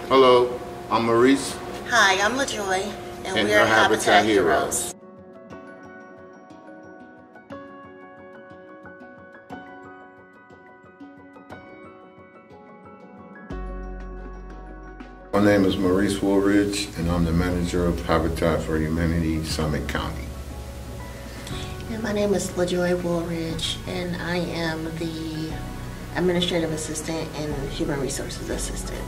Hello, I'm Maurice. Hi, I'm LiJoi, and we we're are Habitat Heroes. My name is Maurice Woolridge, and I'm the manager of Habitat for Humanity, Summit County. And my name is LiJoi Woolridge, and I am the administrative assistant and human resources assistant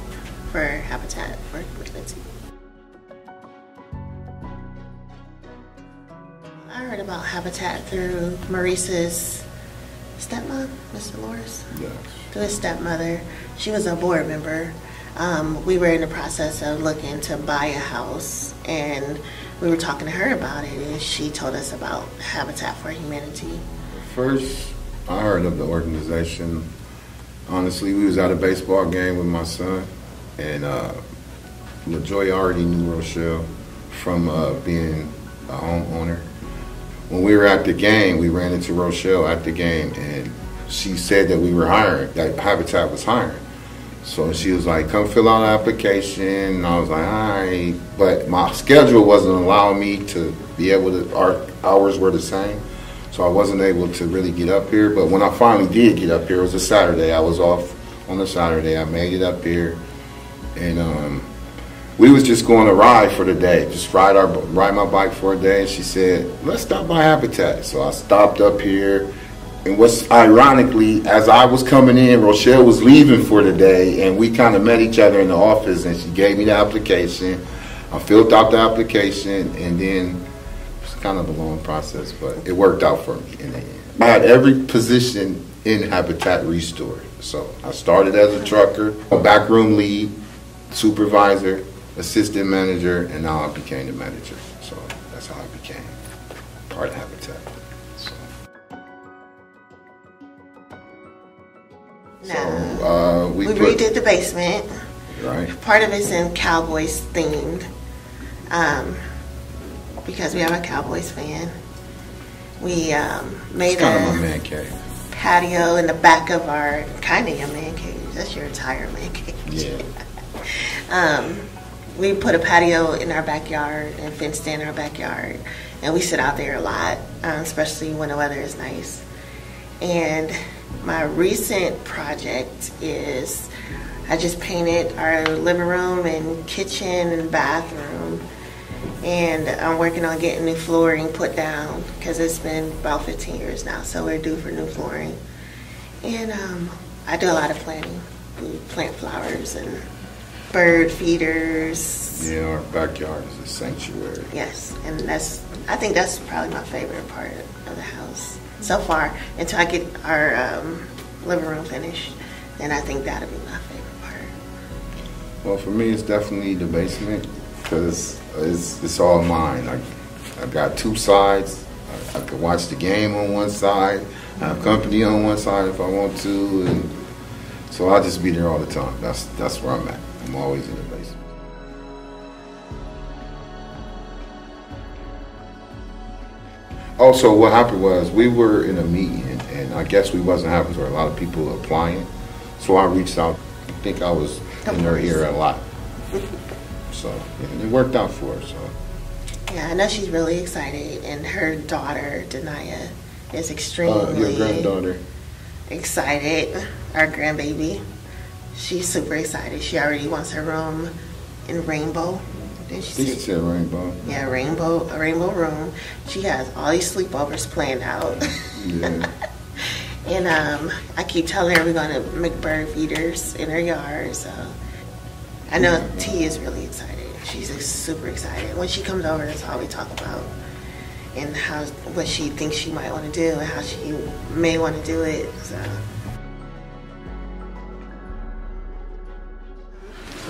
for Habitat for Humanity. I heard about Habitat through Maurice's stepmom, Mr. Morris. Yes. Through his stepmother. She was a board member. We were in the process of looking to buy a house, and we were talking to her about it, and she told us about Habitat for Humanity. First, I heard of the organization. Honestly, we was at a baseball game with my son, and LiJoi already knew Rochelle from being a homeowner. When we were at the game, we ran into Rochelle at the game, and she said that we were hiring, that Habitat was hiring. So she was like, come fill out an application. And I was like, all right. But my schedule wasn't allowing me to be able to, our hours were the same. So I wasn't able to really get up here. But when I finally did get up here, it was a Saturday. I was off on a Saturday. I made it up here. And we was just going to ride for the day, just ride my bike for a day. And she said, let's stop by Habitat. So I stopped up here. And what's ironically, as I was coming in, Rochelle was leaving for the day, and we kind of met each other in the office, and she gave me the application. I filled out the application, and then it was kind of a long process, but it worked out for me in the end. I had every position in Habitat restored. So I started as a trucker, a backroom lead, supervisor, assistant manager, and now I became the manager. So that's how I became part of Habitat. So we redid the basement. Right. Part of it's in Cowboys themed, because we have a Cowboys fan. We made kind of a man cave patio in the back of our kind of your man cave. That's your entire man cave. Yeah. We put a patio in our backyard and fenced in our backyard, and we sit out there a lot, especially when the weather is nice. And my recent project is I just painted our living room and kitchen and bathroom, and I'm working on getting new flooring put down because it's been about 15 years now, so we're due for new flooring. And I do a lot of planting. We plant flowers and bird feeders. Yeah, our backyard is a sanctuary. Yes, and I think that's probably my favorite part of the house so far, until I get our living room finished. Then I think that'll be my favorite part. Well, for me, it's definitely the basement, because it's all mine. I got two sides. I can watch the game on one side, have company on one side if I want to, and so I'll just be there all the time. That's where I'm at. I'm always in the basement. Also, what happened was we were in a meeting, and I guess we wasn't having a lot of people applying. So I reached out. I think I was in her ear a lot. So and it worked out for her. So yeah, I know she's really excited, and her daughter Denaya is extremely your granddaughter excited. Our grandbaby, she's super excited. She already wants her room in rainbow. She said rainbow. Yeah, a rainbow room. She has all these sleepovers planned out. Yeah. And I keep telling her we're going to make bird feeders in her yard. So I know T is really excited. She's super excited. When she comes over, that's all we talk about, and what she thinks she might want to do and how she may want to do it.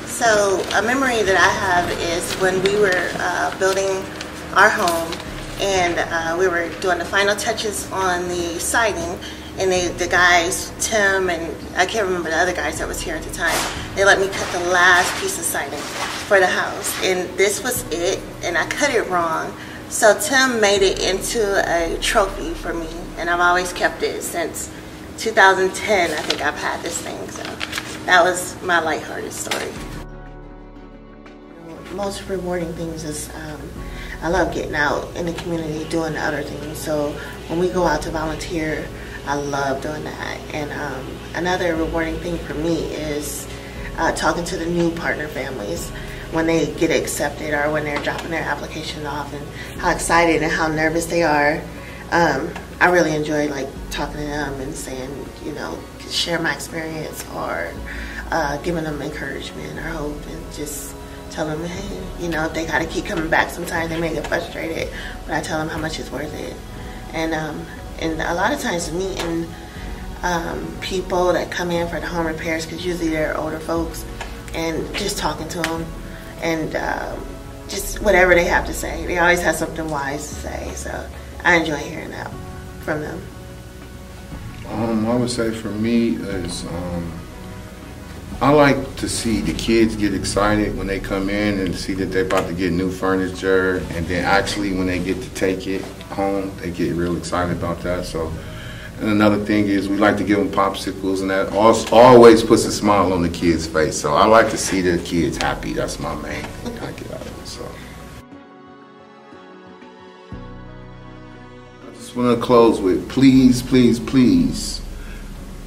So a memory that I have is when we were building our home, and we were doing the final touches on the siding, and the guys, Tim and I can't remember the other guys that was here at the time, they let me cut the last piece of siding for the house, and this was it, and I cut it wrong. So Tim made it into a trophy for me, and I've always kept it since 2010. I think I've had this thing, so that was my lighthearted story. most rewarding things is I love getting out in the community doing other things. So when we go out to volunteer, I love doing that. And another rewarding thing for me is talking to the new partner families when they get accepted or when they're dropping their application off, and how excited and how nervous they are. I really enjoy like talking to them and saying, you know, share my experience, or giving them encouragement or hope, and just tell them, hey, you know, if they got to keep coming back, sometimes they may get frustrated, but I tell them how much it's worth it. And a lot of times meeting people that come in for the home repairs, because usually they're older folks, and just talking to them and just whatever they have to say. They always have something wise to say, so I enjoy hearing that from them. I would say for me is I like to see the kids get excited when they come in and see that they're about to get new furniture, and then actually when they get to take it home, they get real excited about that. So, and another thing is we like to give them popsicles, and that always puts a smile on the kids' face. So I like to see the kids happy. That's my main thing I get out of it. So I just want to close with please, please, please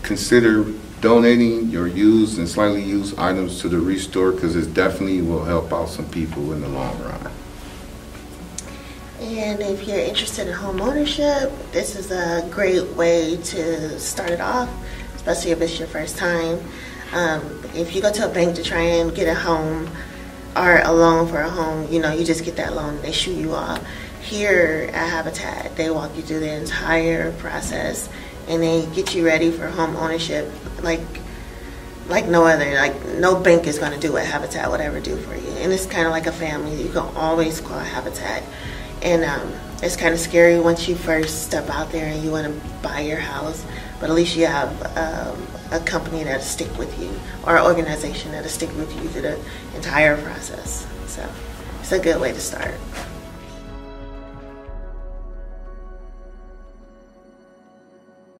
consider donating your used and slightly used items to the Restore, because it definitely will help out some people in the long run. And if you're interested in home ownership, this is a great way to start it off, especially if it's your first time. If you go to a bank to try and get a home or a loan for a home, you know, you just get that loan, they shoot you off. Here at Habitat, they walk you through the entire process, and they get you ready for home ownership like no other. Like no bank is going to do what Habitat would ever do for you. And it's kind of like a family. You can always call Habitat. And it's kind of scary once you first step out there and you want to buy your house, but at least you have a company that'll stick with you, or an organization that'll stick with you through the entire process. So it's a good way to start.